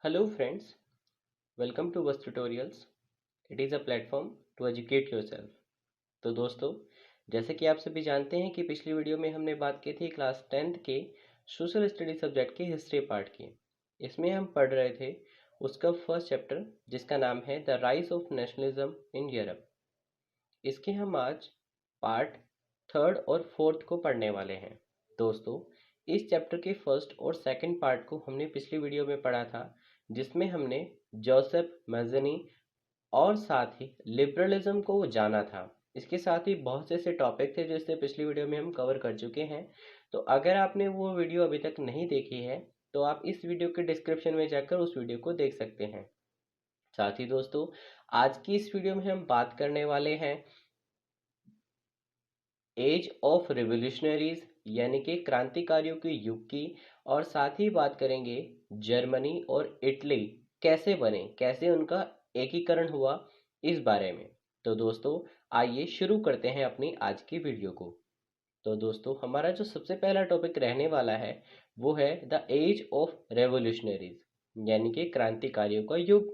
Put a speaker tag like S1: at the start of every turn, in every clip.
S1: Hello friends, welcome to Bus Tutorials. It is a platform to educate yourself. तो दोस्तों, जैसे कि आप सभी जानते हैं कि पिछली वीडियो में हमने बात की थी क्लास 10th के सोशल स्टडी सब्जेक्ट के हिस्ट्री पार्ट की। इसमें हम पढ़ रहे थे उसका फर्स्ट चैप्टर जिसका नाम है the rise of nationalism in Europe. इसके हम आज पार्ट थर्ड और फोर्थ को पढ़ने वाले हैं। दोस्तों, इस चैप्टर के फर्स्ट और सेकंड पार्ट को हमने पिछली वीडियो में पढ़ा था, जिसमें हमने जोसेफ मैज़नी और साथ ही लिबरलिज्म को जाना था। इसके साथ ही बहुत से ऐसे टॉपिक थे जो इससे पिछली वीडियो में हम कवर कर चुके हैं। तो अगर आपने वो वीडियो अभी तक नहीं देखी है तो आप इस वीडियो के डिस्क्रिप्शन में जाकर उस वीडियो को देख सकते हैं। साथ ही दोस्तों, आज की इस वीडियो में हम बात करने वाले हैं एज ऑफ रिवोल्यूशनरीज यानी कि क्रांतिकारियों के युग की, और साथ ही बात करेंगे जर्मनी और इटली कैसे बने, कैसे उनका एकीकरण हुआ, इस बारे में। तो दोस्तों, आइए शुरू करते हैं अपनी आज की वीडियो को। तो दोस्तों, हमारा जो सबसे पहला टॉपिक रहने वाला है वो है द एज ऑफ रेवोल्यूशनरीज यानी कि क्रांतिकारियों का युग।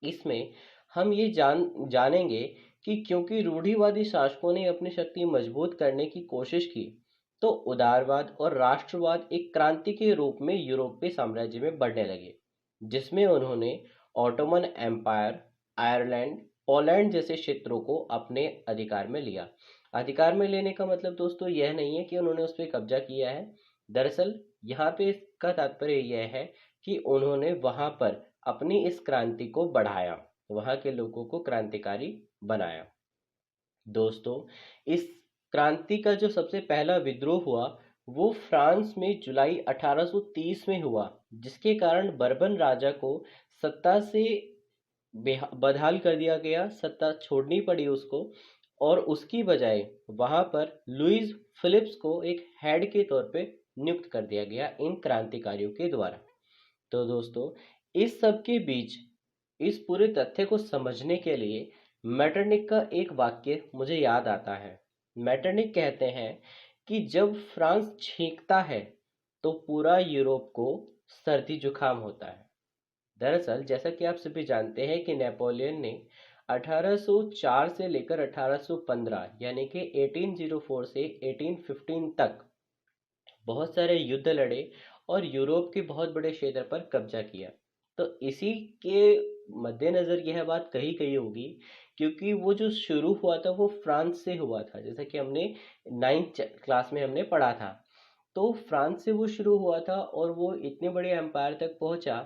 S1: इसमें हम ये जानेंगे कि क्योंकि रूढ़िवादी शासकों ने अपनी शक्ति मजबूत करने की कोशिश की, तो उदारवाद और राष्ट्रवाद एक क्रांति के रूप में यूरोपीय साम्राज्य में बढ़ने लगे, जिसमें उन्होंने ऑटोमन एम्पायर, आयरलैंड, पोलैंड जैसे क्षेत्रों को अपने अधिकार में लिया। अधिकार में लेने का मतलब दोस्तों यह नहीं है कि उन्होंने उस पर कब्जा किया है। दरअसल यहाँ पे इसका तात्पर्य यह है कि उन्होंने वहां पर अपनी इस क्रांति को बढ़ाया, वहां के लोगों को क्रांतिकारी बनाया। दोस्तों, इस क्रांति का जो सबसे पहला विद्रोह हुआ वो फ्रांस में जुलाई 1830 में हुआ, जिसके कारण बर्बन राजा को सत्ता से बदहाल कर दिया गया, सत्ता छोड़नी पड़ी उसको, और उसकी बजाय वहां पर लुइस फिलिप्स को एक हेड के तौर पे नियुक्त कर दिया गया इन क्रांतिकारियों के द्वारा। तो दोस्तों, इस सब के बीच इस पूरे तथ्य को समझने के लिए मैटरनिक का एक वाक्य मुझे याद आता है। मैटरनिक कहते हैं कि जब फ्रांस छींकता है तो पूरा यूरोप को सर्दी जुकाम होता है। दरअसल जैसा कि आप सभी जानते हैं कि नेपोलियन ने 1804 से लेकर 1815 यानी कि 1804 से 1815 तक बहुत सारे युद्ध लड़े और यूरोप के बहुत बड़े क्षेत्र पर कब्जा किया। तो इसी के मद्देनजर यह बात कही गई होगी, क्योंकि वो जो शुरू हुआ था वो फ्रांस से हुआ था, जैसा कि हमने 9th क्लास में हमने पढ़ा था। तो फ्रांस से वो शुरू हुआ था और वो इतने बड़े एम्पायर तक पहुंचा।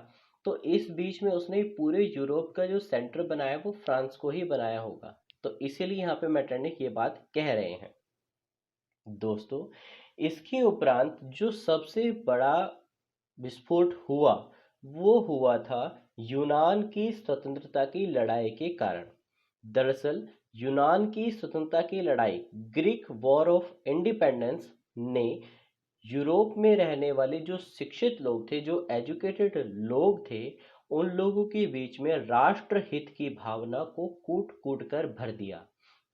S1: तो इस बीच में उसने पूरे यूरोप का जो सेंटर बनाया वो फ्रांस को ही बनाया होगा। तो इसीलिए यहाँ पे मैटरनिक ये बात कह रहे हैं। दोस्तों, इसके उपरांत जो सबसे बड़ा विस्फोट हुआ वो हुआ था यूनान की स्वतंत्रता की लड़ाई के कारण। दरअसल यूनान की स्वतंत्रता की लड़ाई, ग्रीक वॉर ऑफ इंडिपेंडेंस, ने यूरोप में रहने वाले जो शिक्षित लोग थे, जो एजुकेटेड लोग थे, उन लोगों के बीच में राष्ट्र हित की भावना को कूट कूट कर भर दिया।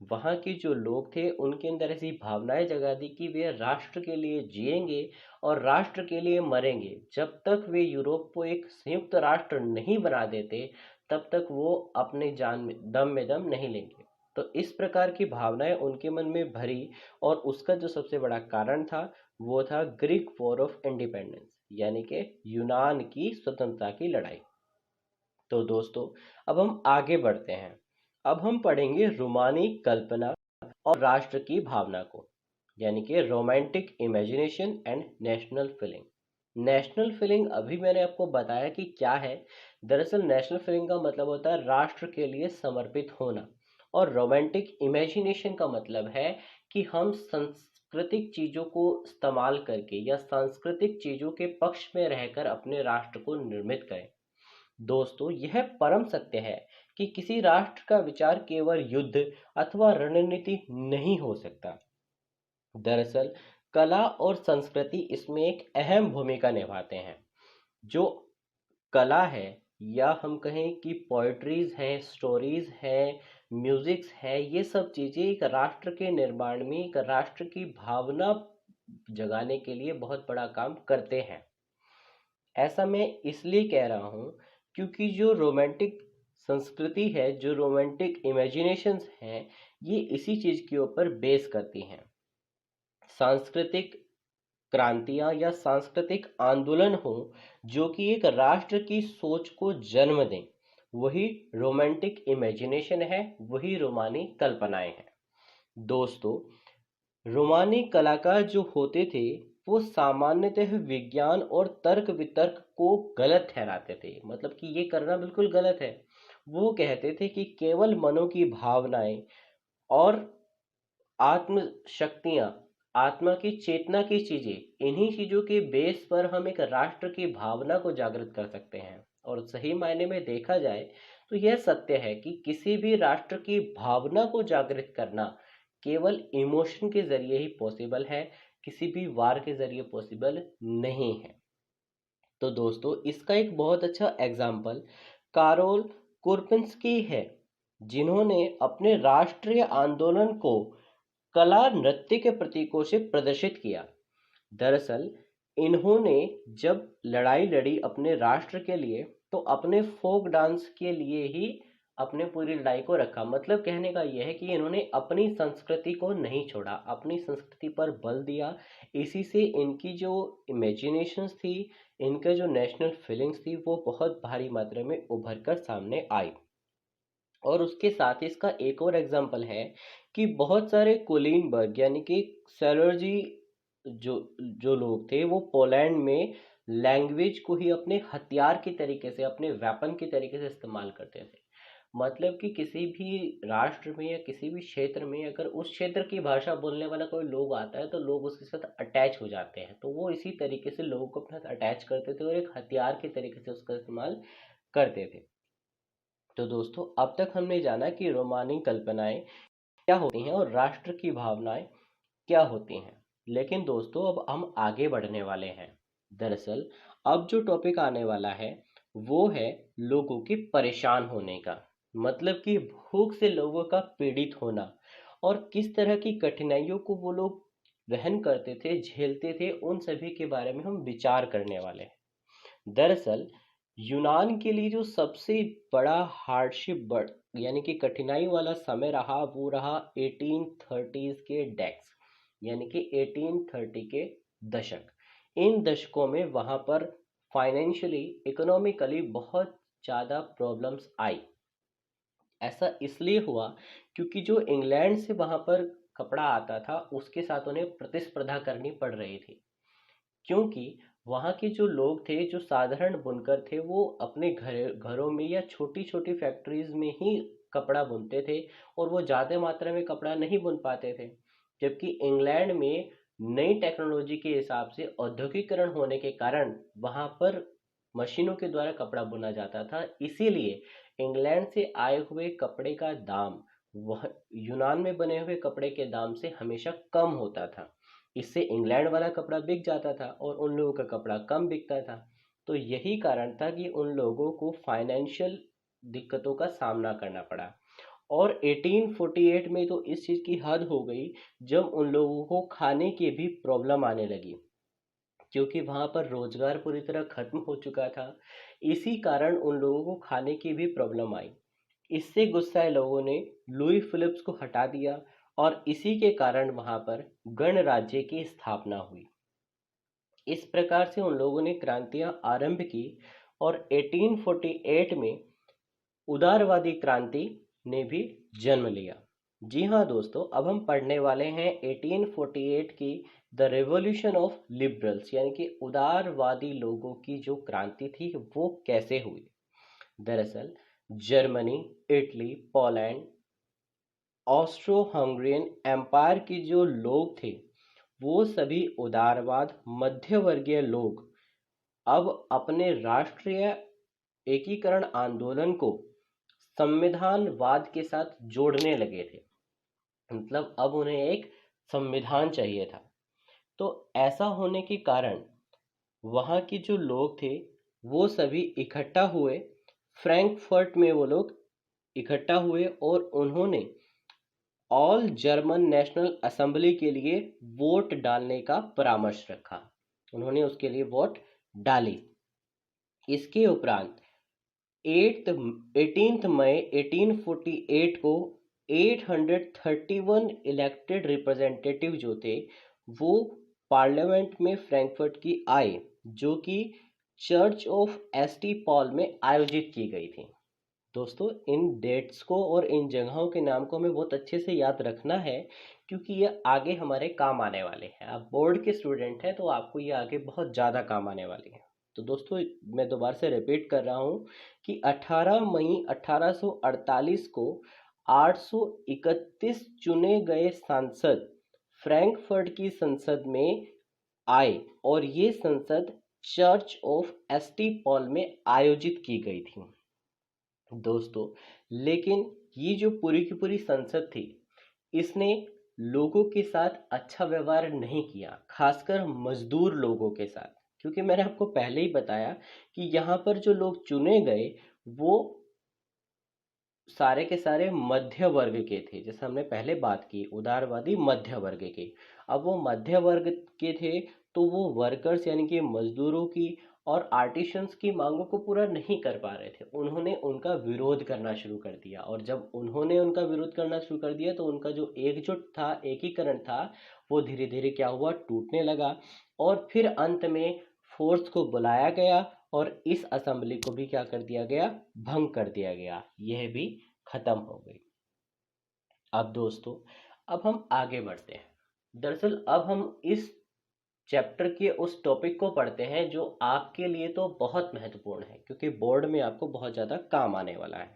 S1: वहाँ के जो लोग थे उनके अंदर ऐसी भावनाएं जगा दी कि वे राष्ट्र के लिए जिएंगे और राष्ट्र के लिए मरेंगे। जब तक वे यूरोप को एक संयुक्त राष्ट्र नहीं बना देते तब तक वो अपने जान में दम नहीं लेंगे। तो इस प्रकार की भावनाएं उनके मन में भरी, और उसका जो सबसे बड़ा कारण था वो था ग्रीक वॉर ऑफ इंडिपेंडेंस यानी कि यूनान की स्वतंत्रता की लड़ाई। तो दोस्तों, अब हम आगे बढ़ते हैं। अब हम पढ़ेंगे रोमानी कल्पना और राष्ट्र की भावना को, यानी कि romantic imagination and national feeling. National feeling अभी मैंने आपको बताया कि क्या है। दरअसल नेशनल फीलिंग का मतलब होता है राष्ट्र के लिए समर्पित होना, और रोमांटिक इमेजिनेशन का मतलब है कि हम सांस्कृतिक चीज़ों को इस्तेमाल करके या सांस्कृतिक चीज़ों के पक्ष में रहकर अपने राष्ट्र को निर्मित करें। दोस्तों, यह परम सत्य है कि किसी राष्ट्र का विचार केवल युद्ध अथवा रणनीति नहीं हो सकता। दरअसल कला और संस्कृति इसमें एक अहम भूमिका निभाते हैं। जो कला है, या हम कहें कि पोएट्रीज हैं, स्टोरीज हैं, म्यूजिक्स है, ये सब चीज़ें एक राष्ट्र के निर्माण में, एक राष्ट्र की भावना जगाने के लिए बहुत बड़ा काम करते हैं। ऐसा मैं इसलिए कह रहा हूँ क्योंकि जो रोमांटिक संस्कृति है, जो रोमांटिक इमेजिनेशंस हैं, ये इसी चीज़ के ऊपर बेस करती हैं। सांस्कृतिक क्रांतियां या सांस्कृतिक आंदोलन हो जो कि एक राष्ट्र की सोच को जन्म दें, वही रोमांटिक इमेजिनेशन है, वही रोमानी कल्पनाएं हैं। दोस्तों, रोमानी कलाकार जो होते थे वो सामान्यतः विज्ञान और तर्क वितर्क को गलत ठहराते थे, मतलब कि ये करना बिल्कुल गलत है। वो कहते थे कि केवल मनो की भावनाएं और आत्म शक्तियां, आत्मा की चेतना की चीजें, इन्हीं चीजों के बेस पर हम एक राष्ट्र की भावना को जागृत कर सकते हैं। और सही मायने में देखा जाए तो यह सत्य है कि किसी भी राष्ट्र की भावना को जागृत करना केवल इमोशन के जरिए ही पॉसिबल है, किसी भी वार के जरिए पॉसिबल नहीं है। तो दोस्तों, इसका एक बहुत अच्छा एग्जाम्पल कारोल कुरपिंस्की है, जिन्होंने अपने राष्ट्रीय आंदोलन को कला नृत्य के प्रतीकों से प्रदर्शित किया। दरअसल इन्होंने जब लड़ाई लड़ी अपने राष्ट्र के लिए तो अपने फोक डांस के लिए ही अपने पूरी लड़ाई को रखा। मतलब कहने का यह है कि इन्होंने अपनी संस्कृति को नहीं छोड़ा, अपनी संस्कृति पर बल दिया। इसी से इनकी जो इमेजिनेशंस थी, इनके जो नेशनल फीलिंग्स थी, वो बहुत भारी मात्रा में उभर कर सामने आई। और उसके साथ ही इसका एक और एग्जाम्पल है कि बहुत सारे कोलिनबर्ग यानी कि सेलर्जी जो जो लोग थे वो पोलैंड में लैंग्वेज को ही अपने हथियार की तरीके से, अपने वेपन की तरीके से इस्तेमाल करते थे। मतलब कि किसी भी राष्ट्र में या किसी भी क्षेत्र में अगर उस क्षेत्र की भाषा बोलने वाला कोई लोग आता है तो लोग उसके साथ अटैच हो जाते हैं। तो वो इसी तरीके से लोगों को अपने साथ अटैच करते थे और एक हथियार के तरीके से उसका इस्तेमाल करते थे। तो दोस्तों, अब तक हमने जाना कि रोमानी कल्पनाएं क्या होती हैं और राष्ट्र की भावनाएं क्या होती हैं। लेकिन दोस्तों, अब हम आगे बढ़ने वाले हैं। दरअसल अब जो टॉपिक आने वाला है वो है लोगों के परेशान होने का, मतलब कि भूख से लोगों का पीड़ित होना और किस तरह की कठिनाइयों को वो लोग वहन करते थे, झेलते थे, उन सभी के बारे में हम विचार करने वाले हैं। दरअसल यूनान के लिए जो सबसे बड़ा हार्डशिप बढ़ यानी कि कठिनाई वाला समय रहा वो रहा 1830s के डेक्स, यानी कि 1830 के दशक। इन दशकों में वहाँ पर फाइनेंशियली, इकोनॉमिकली बहुत ज़्यादा प्रॉब्लम्स आई। ऐसा इसलिए हुआ क्योंकि जो इंग्लैंड से वहाँ पर कपड़ा आता था उसके साथ उन्हें प्रतिस्पर्धा करनी पड़ रही थी। क्योंकि वहाँ के जो लोग थे, जो साधारण बुनकर थे, वो अपने घरों में या छोटी छोटी फैक्ट्रीज में ही कपड़ा बुनते थे और वो ज़्यादा मात्रा में कपड़ा नहीं बुन पाते थे। जबकि इंग्लैंड में नई टेक्नोलॉजी के हिसाब से औद्योगिकरण होने के कारण वहाँ पर मशीनों के द्वारा कपड़ा बुना जाता था। इसीलिए इंग्लैंड से आए हुए कपड़े का दाम वह यूनान में बने हुए कपड़े के दाम से हमेशा कम होता था। इससे इंग्लैंड वाला कपड़ा बिक जाता था और उन लोगों का कपड़ा कम बिकता था। तो यही कारण था कि उन लोगों को फाइनेंशियल दिक्कतों का सामना करना पड़ा। और 1848 में तो इस चीज़ की हद हो गई जब उन लोगों को खाने की भी प्रॉब्लम आने लगी, क्योंकि वहाँ पर रोजगार पूरी तरह खत्म हो चुका था। इसी कारण उन लोगों को खाने की भी प्रॉब्लम आई। इससे गुस्साए लोगों ने लुई फिलिप्स को हटा दिया और इसी के कारण वहां पर गणराज्य की स्थापना हुई। इस प्रकार से उन लोगों ने क्रांतियां आरंभ की और 1848 में उदारवादी क्रांति ने भी जन्म लिया। जी हाँ दोस्तों, अब हम पढ़ने वाले हैं 1848 की द रेवोल्यूशन ऑफ लिबरल्स, यानी कि उदारवादी लोगों की जो क्रांति थी वो कैसे हुई। दरअसल Germany, Italy, Poland, Austro Hungarian empire के जो लोग थे वो सभी उदारवाद मध्य वर्गीय लोग अब अपने राष्ट्रीय एकीकरण आंदोलन को संविधानवाद के साथ जोड़ने लगे थे। मतलब अब उन्हें एक संविधान चाहिए था। तो ऐसा होने के कारण वहाँ के जो लोग थे वो सभी इकट्ठा हुए। फ्रैंकफर्ट में वो लोग इकट्ठा हुए और उन्होंने ऑल जर्मन नेशनल असेंबली के लिए वोट डालने का परामर्श रखा। उन्होंने उसके लिए वोट डाली। इसके उपरांत 18 मई 1848 को 831 इलेक्टेड रिप्रेजेंटेटिव जो थे वो पार्लियामेंट में फ्रैंकफर्ट की आए, जो कि चर्च ऑफ एसटी पॉल में आयोजित की गई थी। दोस्तों, इन डेट्स को और इन जगहों के नाम को हमें बहुत अच्छे से याद रखना है, क्योंकि ये आगे हमारे काम आने वाले हैं। आप बोर्ड के स्टूडेंट हैं तो आपको ये आगे बहुत ज़्यादा काम आने वाले हैं। तो दोस्तों, मैं दोबारा से रिपीट कर रहा हूँ कि 18 मई 1848 को 831 चुने गए सांसद फ्रैंकफर्ट की संसद में आए, और ये संसद चर्च ऑफ एसटी पॉल में आयोजित की गई थी। दोस्तों, लेकिन ये जो पूरी की पूरी संसद थी, इसने लोगों के साथ अच्छा व्यवहार नहीं किया, खासकर मजदूर लोगों के साथ। क्योंकि मैंने आपको पहले ही बताया कि यहाँ पर जो लोग चुने गए वो सारे के सारे मध्य वर्ग के थे, जैसे हमने पहले बात की उदारवादी मध्य वर्ग के। अब वो मध्य वर्ग के थे तो वो वर्कर्स यानी कि मजदूरों की और आर्टिशंस की मांगों को पूरा नहीं कर पा रहे थे। उन्होंने उनका विरोध करना शुरू कर दिया, और जब उन्होंने उनका विरोध करना शुरू कर दिया तो उनका जो एकजुट था, एकीकरण था, वो धीरे धीरे क्या हुआ, टूटने लगा। और फिर अंत में फोर्स को बुलाया गया और इस असेंबली को भी क्या कर दिया गया, भंग कर दिया गया। यह भी खत्म हो गई। अब दोस्तों, अब हम आगे बढ़ते हैं। दरअसल अब हम इस चैप्टर के उस टॉपिक को पढ़ते हैं जो आपके लिए तो बहुत महत्वपूर्ण है, क्योंकि बोर्ड में आपको बहुत ज़्यादा काम आने वाला है।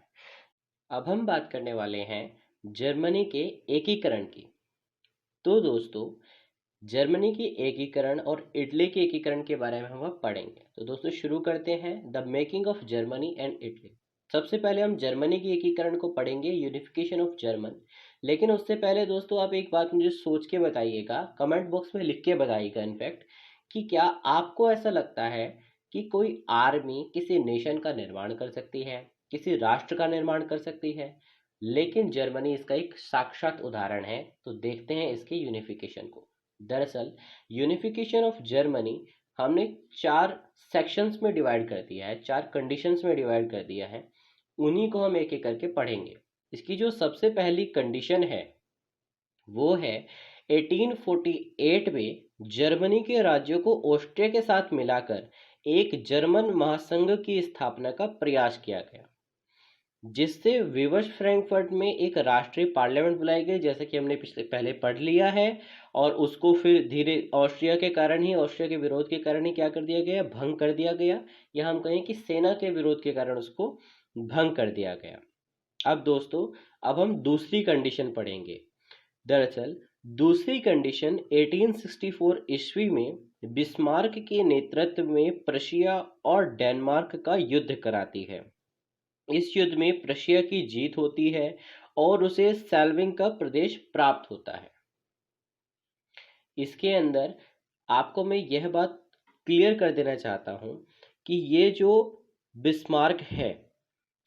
S1: अब हम बात करने वाले हैं जर्मनी के एकीकरण की। तो दोस्तों, जर्मनी की एकीकरण और इटली के एकीकरण के बारे में हम अब पढ़ेंगे। तो दोस्तों, शुरू करते हैं the making of Germany and Italy. सबसे पहले हम जर्मनी की एकीकरण को पढ़ेंगे, यूनिफिकेशन ऑफ जर्मन। लेकिन उससे पहले दोस्तों, आप एक बात मुझे सोच के बताइएगा, कमेंट बॉक्स में लिख के बताइएगा इनफैक्ट, कि क्या आपको ऐसा लगता है कि कोई आर्मी किसी नेशन का निर्माण कर सकती है, किसी राष्ट्र का निर्माण कर सकती है? लेकिन जर्मनी इसका एक साक्षात उदाहरण है। तो देखते हैं इसके यूनिफिकेशन को। दरअसल यूनिफिकेशन ऑफ जर्मनी हमने 4 सेक्शंस में डिवाइड कर दिया है, 4 कंडीशंस में डिवाइड कर दिया है। उन्हीं को हम एक एक करके पढ़ेंगे। इसकी जो सबसे पहली कंडीशन है वो है 1848 में जर्मनी के राज्यों को ऑस्ट्रिया के साथ मिलाकर एक जर्मन महासंघ की स्थापना का प्रयास किया गया, जिससे विवश फ्रैंकफर्ट में एक राष्ट्रीय पार्लियामेंट बुलाई गई, जैसे कि हमने पहले पढ़ लिया है। और उसको फिर धीरे ऑस्ट्रिया के विरोध के कारण ही क्या कर दिया गया, भंग कर दिया गया, या हम कहें कि सेना के विरोध के कारण उसको भंग कर दिया गया। अब दोस्तों, अब हम दूसरी कंडीशन पढ़ेंगे। दरअसल दूसरी कंडीशन 1864 ईस्वी में बिस्मार्क के नेतृत्व में प्रशिया और डेनमार्क का युद्ध कराती है। इस युद्ध में प्रशिया की जीत होती है और उसे सेल्विंग का प्रदेश प्राप्त होता है। इसके अंदर आपको मैं यह बात क्लियर कर देना चाहता हूं कि ये जो बिस्मार्क है,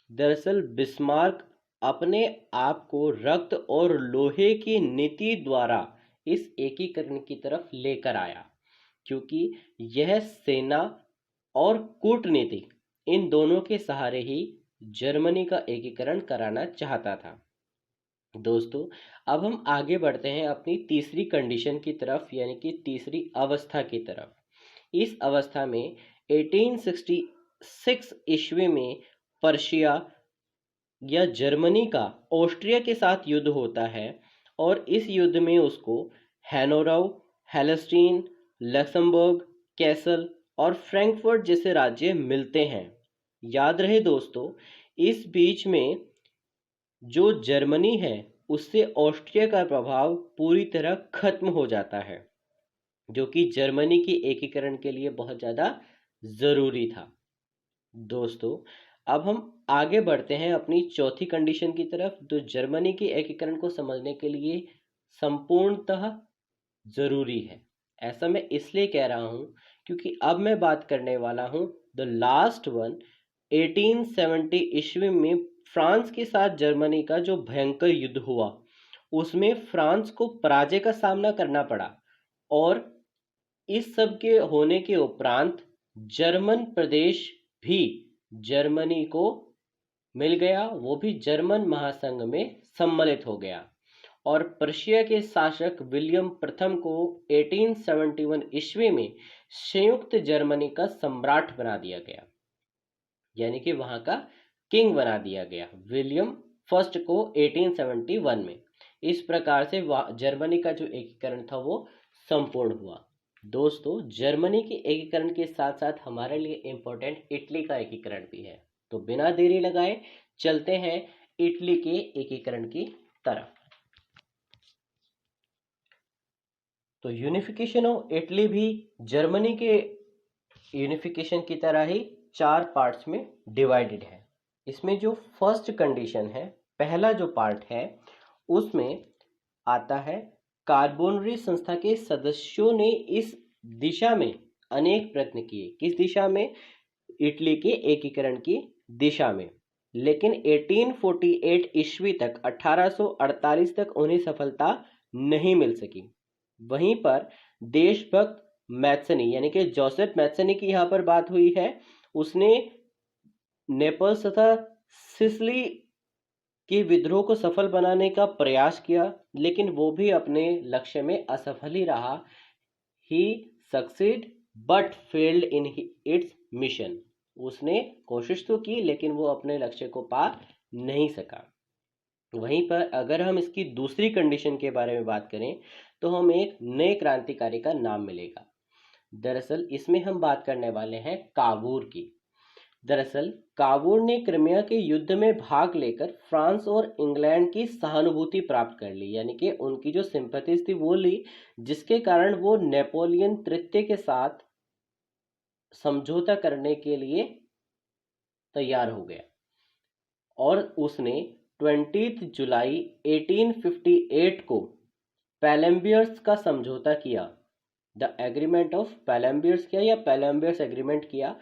S1: दरअसल बिस्मार्क अपने आप को रक्त और लोहे की नीति द्वारा इस एकीकरण की तरफ लेकर आया, क्योंकि यह सेना और कूटनीति इन दोनों के सहारे ही जर्मनी का एकीकरण कराना चाहता था। दोस्तों, अब हम आगे बढ़ते हैं अपनी तीसरी कंडीशन की तरफ, यानी कि तीसरी अवस्था की तरफ। इस अवस्था में 1866 ईस्वी में पर्शिया या जर्मनी का ऑस्ट्रिया के साथ युद्ध होता है, और इस युद्ध में उसको हैनोराउ, हेलस्टीन, लक्समबर्ग, कैसल और फ्रैंकफर्ट जैसे राज्य मिलते हैं। याद रहे दोस्तों, इस बीच में जो जर्मनी है उससे ऑस्ट्रिया का प्रभाव पूरी तरह खत्म हो जाता है, जो कि जर्मनी की एकीकरण के लिए बहुत ज़्यादा ज़रूरी था। दोस्तों, अब हम आगे बढ़ते हैं अपनी चौथी कंडीशन की तरफ, जो जर्मनी के एकीकरण को समझने के लिए संपूर्णतः ज़रूरी है। ऐसा मैं इसलिए कह रहा हूँ क्योंकि अब मैं बात करने वाला हूँ द लास्ट वन, 1870 ईस्वी में फ्रांस के साथ जर्मनी का जो भयंकर युद्ध हुआ, उसमें फ्रांस को पराजय का सामना करना पड़ा। और इस सब के होने के उपरांत जर्मन प्रदेश भी जर्मनी को मिल गया, वो भी जर्मन महासंघ में सम्मिलित हो गया। और प्रशिया के शासक विलियम प्रथम को 1871 ईस्वी में संयुक्त जर्मनी का सम्राट बना दिया गया, यानी कि वहां का किंग बना दिया गया विलियम फर्स्ट को 1871 में। इस प्रकार से जर्मनी का जो एकीकरण था वो संपूर्ण हुआ। दोस्तों, जर्मनी के एकीकरण के साथ साथ हमारे लिए इम्पोर्टेंट इटली का एकीकरण भी है। तो बिना देरी लगाए चलते हैं इटली के एकीकरण की तरफ। तो यूनिफिकेशन ऑफ इटली भी जर्मनी के यूनिफिकेशन की तरह ही 4 पार्ट्स में डिवाइडेड है। इसमें जो फर्स्ट कंडीशन है, पहला जो पार्ट है, उसमें आता है कार्बोनरी संस्था के सदस्यों ने इस दिशा में अनेक प्रयत्न किए। किस दिशा में? इटली के एकीकरण की दिशा में। लेकिन 1848 ईस्वी तक 1848 तक उन्हें सफलता नहीं मिल सकी। वहीं पर देशभक्त मैथ्सनी यानी कि जोसेफ मैथ्सनी की यहाँ पर बात हुई है। उसने नेपल्स तथा सिसिली के विद्रोह को सफल बनाने का प्रयास किया, लेकिन वो भी अपने लक्ष्य में असफल ही रहा। He succeed but failed in its mission. उसने कोशिश तो की, लेकिन वो अपने लक्ष्य को पा नहीं सका। वहीं पर अगर हम इसकी दूसरी कंडीशन के बारे में बात करें तो हम एक नए क्रांतिकारी का नाम मिलेगा। दरअसल इसमें हम बात करने वाले हैं कावूर की। दरअसल कावूर ने क्रिमिया के युद्ध में भाग लेकर फ्रांस और इंग्लैंड की सहानुभूति प्राप्त कर ली, यानी कि उनकी जो सिंपैथीज थी वो ली, जिसके कारण वो नेपोलियन तृतीय के साथ समझौता करने के लिए तैयार हो गया। और उसने 20 जुलाई 1858 को पैलेम्बियर्स का समझौता किया, द एग्रीमेंट ऑफ पैलेम्बियर्स किया या पैलेम्बियर्स एग्रीमेंट किया।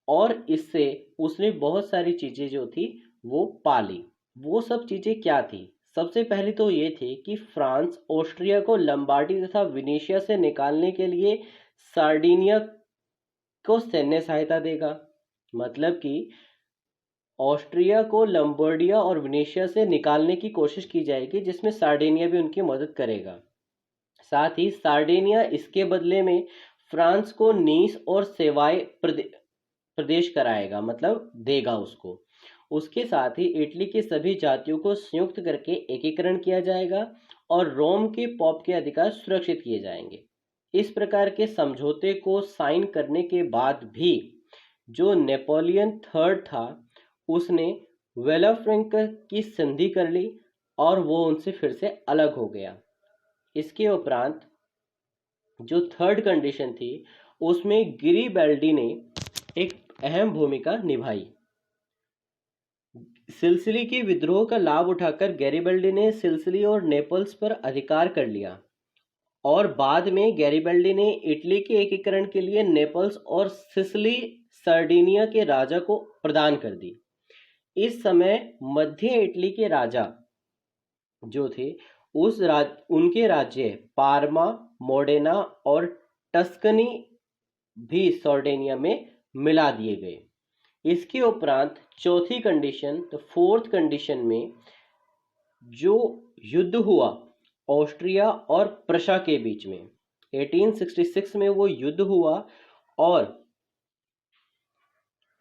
S1: और इससे उसने बहुत सारी चीज़ें जो थी वो पाली। वो सब चीज़ें क्या थी? सबसे पहले तो ये थी कि फ्रांस ऑस्ट्रिया को लंबार्डी तथा विनेशिया से निकालने के लिए सार्डिनिया को सैन्य सहायता देगा। मतलब कि ऑस्ट्रिया को लंबर्डिया और विनेशिया से निकालने की कोशिश की जाएगी, जिसमें सार्डिनिया भी उनकी मदद करेगा। साथ ही सार्डिनिया इसके बदले में फ्रांस को नीस और सेवाय प्रदेश कराएगा, मतलब देगा उसको। उसके साथ ही इटली की सभी जातियों को संयुक्त करके एकीकरण किया जाएगा और रोम के पॉप के अधिकार सुरक्षित किए जाएंगे। इस प्रकार के समझौते को साइन करने के बाद भी जो नेपोलियन थर्ड था उसने वेलाफ्रैंक की संधि कर ली और वो उनसे फिर से अलग हो गया। इसके उपरांत जो थर्ड कंडीशन थी उसमें गिरिबाल्डी ने एक अहम भूमिका निभाई। सिसिली की विद्रोह का लाभ उठाकर गैरिबाल्डी ने सिसिली और नेपल्स पर अधिकार कर लिया और बाद में गैरिबाल्डी ने इटली के एकीकरण के लिए नेपल्स और सिसिली सार्डिनिया के राजा को प्रदान कर दी। इस समय मध्य इटली के राजा जो थे उनके राज्य पार्मा, मोडेना और टस्कनी भी सार्डिनिया में मिला दिए गए। इसके उपरांत चौथी कंडीशन, तो फोर्थ कंडीशन में जो युद्ध हुआ ऑस्ट्रिया और प्रशा के बीच में 1866 में वो युद्ध हुआ और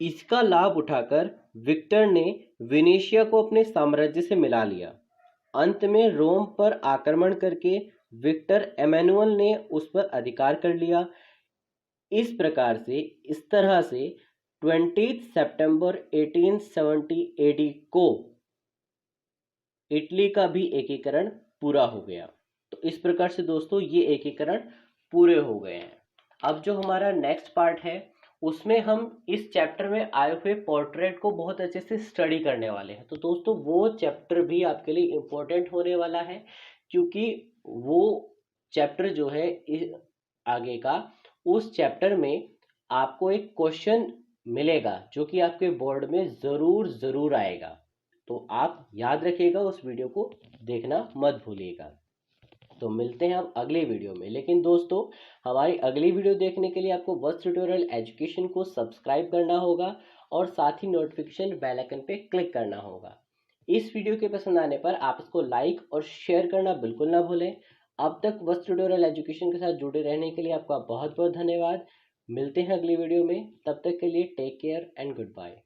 S1: इसका लाभ उठाकर विक्टर ने वेनेशिया को अपने साम्राज्य से मिला लिया। अंत में रोम पर आक्रमण करके विक्टर एमेनुअल ने उस पर अधिकार कर लिया। इस प्रकार से इस तरह से 20 सितंबर 1870 एडी को इटली का भी एकीकरण पूरा हो गया। तो इस प्रकार से दोस्तों ये एकीकरण पूरे हो गए हैं। अब जो हमारा नेक्स्ट पार्ट है उसमें हम इस चैप्टर में आए हुए पोर्ट्रेट को बहुत अच्छे से स्टडी करने वाले हैं। तो दोस्तों वो चैप्टर भी आपके लिए इम्पोर्टेंट होने वाला है, क्योंकि वो चैप्टर जो है आगे का, उस चैप्टर में आपको एक क्वेश्चन मिलेगा जो कि आपके बोर्ड में ज़रूर आएगा। तो आप याद रखिएगा, उस वीडियो को देखना मत भूलिएगा। तो मिलते हैं हम अगले वीडियो में। लेकिन दोस्तों, हमारी अगली वीडियो देखने के लिए आपको वस्त ट्यूटोरियल एजुकेशन को सब्सक्राइब करना होगा और साथ ही नोटिफिकेशन बेल आइकन पे क्लिक करना होगा। इस वीडियो के पसंद आने पर आप इसको लाइक और शेयर करना बिल्कुल ना भूलें। अब तक वस्त ट्यूटोरियल एजुकेशन के साथ जुड़े रहने के लिए आपका बहुत बहुत धन्यवाद। मिलते हैं अगली वीडियो में, तब तक के लिए take care and good bye.